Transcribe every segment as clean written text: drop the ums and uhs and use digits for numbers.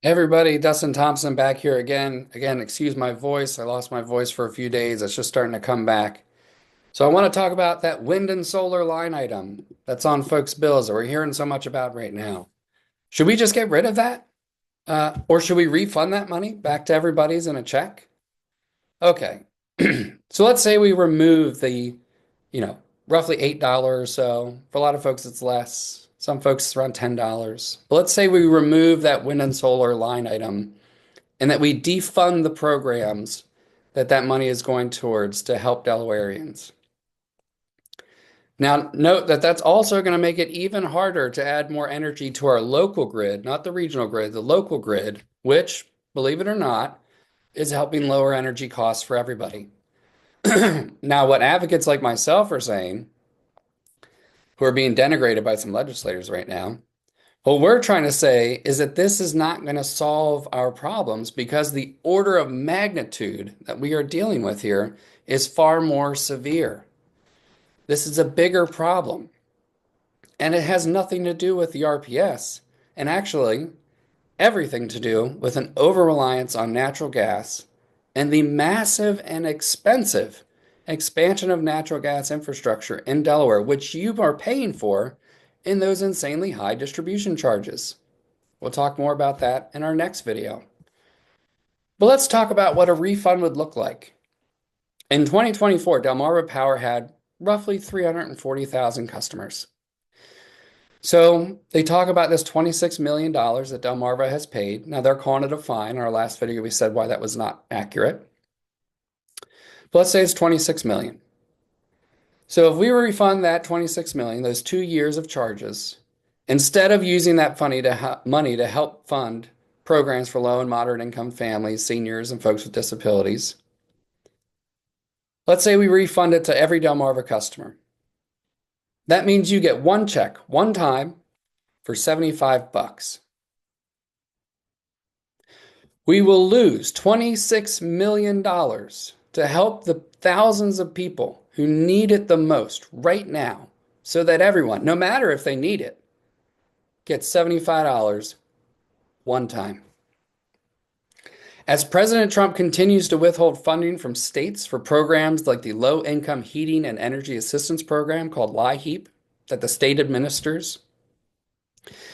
Hey everybody, Dustin Thompson back here again. Again, excuse my voice. I lost my voice for a few days. It's just starting to come back. So I want to talk about that wind and solar line item that's on folks' bills that we're hearing so much about right now. Should we just get rid of that? Or should we refund that money back to everybody's in a check? Okay. So let's say we remove the, you know, roughly $8 or so. For a lot of folks, it's less. Some folks, it's around $10. But let's say we remove that wind and solar line item and that we defund the programs that money is going towards to help Delawareans. Now, note that that's also going to make it even harder to add more energy to our local grid, not the regional grid, the local grid, which, believe it or not, is helping lower energy costs for everybody. Now, what advocates like myself are saying, who are being denigrated by some legislators right now, what we're trying to say is that this is not going to solve our problems because the order of magnitude that we are dealing with here is far more severe. This is a bigger problem, and it has nothing to do with the RPS, and actually everything to do with an over-reliance on natural gas and the massive and expensive expansion of natural gas infrastructure in Delaware, which you are paying for in those insanely high distribution charges. We'll talk more about that in our next video. But let's talk about what a refund would look like. In 2024, Delmarva Power had roughly 340,000 customers. So they talk about this $26 million that Delmarva has paid. Now they're calling it a fine. In our last video, we said why that was not accurate. But let's say it's 26 million. So if we refund that 26 million, those 2 years of charges, instead of using that money to help fund programs for low and moderate income families, seniors, and folks with disabilities, let's say we refund it to every Delmarva customer. That means you get one check, one time, for 75 bucks. We will lose $26 million to help the thousands of people who need it the most right now so that everyone, no matter if they need it, gets $75 one time. As President Trump continues to withhold funding from states for programs like the Low Income Heating and Energy Assistance Program called LIHEAP that the state administers,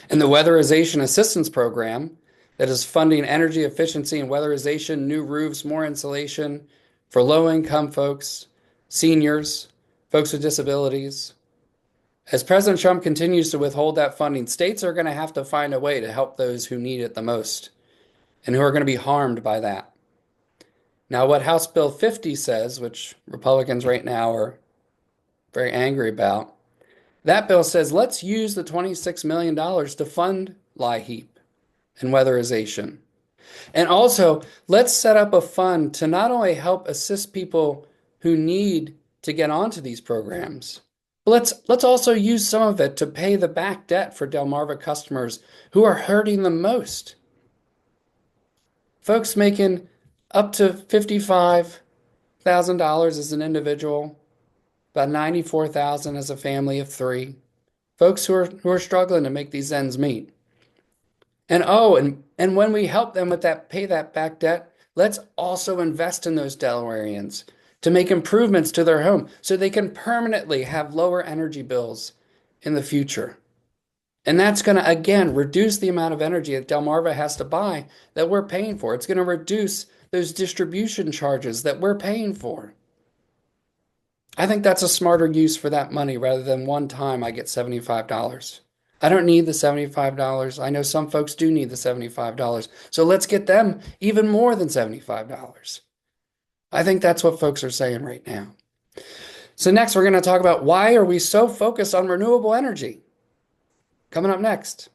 and the Weatherization Assistance Program that is funding energy efficiency and weatherization, new roofs, more insulation for low income folks, seniors, folks with disabilities. As President Trump continues to withhold that funding, states are going to have to find a way to help those who need it the most and who are going to be harmed by that. Now, what House Bill 50 says, which Republicans right now are very angry about, that bill says let's use the $26 million to fund LIHEAP and weatherization. And also, let's set up a fund to not only help assist people who need to get onto these programs, but let's also use some of it to pay the back debt for Delmarva customers who are hurting the most. Folks making up to $55,000 as an individual, about $94,000 as a family of three. Folks who are struggling to make these ends meet. And when we help them with that, pay that back debt, let's also invest in those Delawareans to make improvements to their home so they can permanently have lower energy bills in the future. And that's going to, again, reduce the amount of energy that Delmarva has to buy that we're paying for. It's going to reduce those distribution charges that we're paying for. I think that's a smarter use for that money rather than one time I get $75. I don't need the $75. I know some folks do need the $75. So let's get them even more than $75. I think that's what folks are saying right now. So next we're going to talk about why are we so focused on renewable energy? Coming up next.